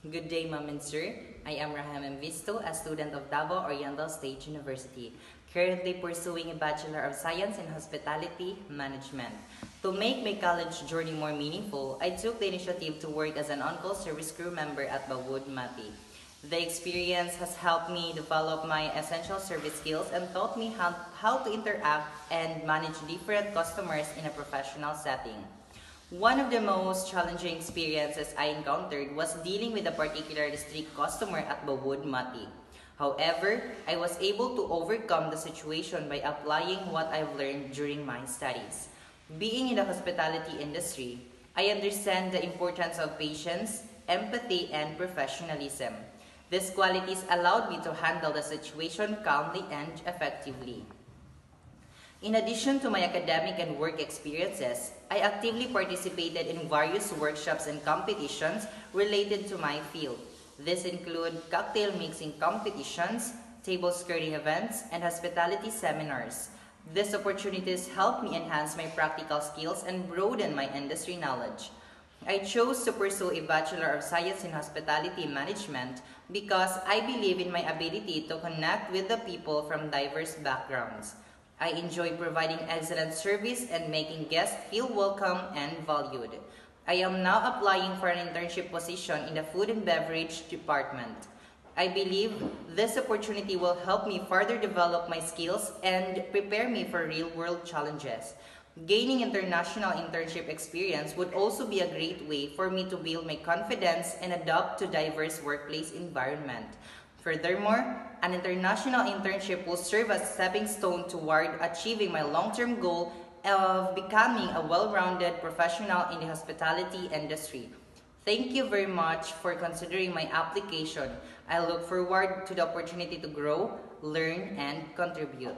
Good day, Ma'am and Sir. I am Raham Visto, a student of Davao Oriental State University, currently pursuing a Bachelor of Science in Hospitality Management. To make my college journey more meaningful, I took the initiative to work as an on-call service crew member at Bawood Mati. The experience has helped me develop my essential service skills and taught me how to interact and manage different customers in a professional setting. One of the most challenging experiences I encountered was dealing with a particularly strict customer at Bawood Mati. However, I was able to overcome the situation by applying what I've learned during my studies. Being in the hospitality industry, I understand the importance of patience, empathy, and professionalism. These qualities allowed me to handle the situation calmly and effectively. In addition to my academic and work experiences, I actively participated in various workshops and competitions related to my field. These include cocktail mixing competitions, table skirting events, and hospitality seminars. These opportunities helped me enhance my practical skills and broaden my industry knowledge. I chose to pursue a Bachelor of Science in Hospitality Management because I believe in my ability to connect with the people from diverse backgrounds. I enjoy providing excellent service and making guests feel welcome and valued. I am now applying for an internship position in the food and beverage department. I believe this opportunity will help me further develop my skills and prepare me for real-world challenges. Gaining international internship experience would also be a great way for me to build my confidence and adapt to diverse workplace environment. Furthermore, an international internship will serve as a stepping stone toward achieving my long-term goal of becoming a well-rounded professional in the hospitality industry. Thank you very much for considering my application. I look forward to the opportunity to grow, learn, and contribute.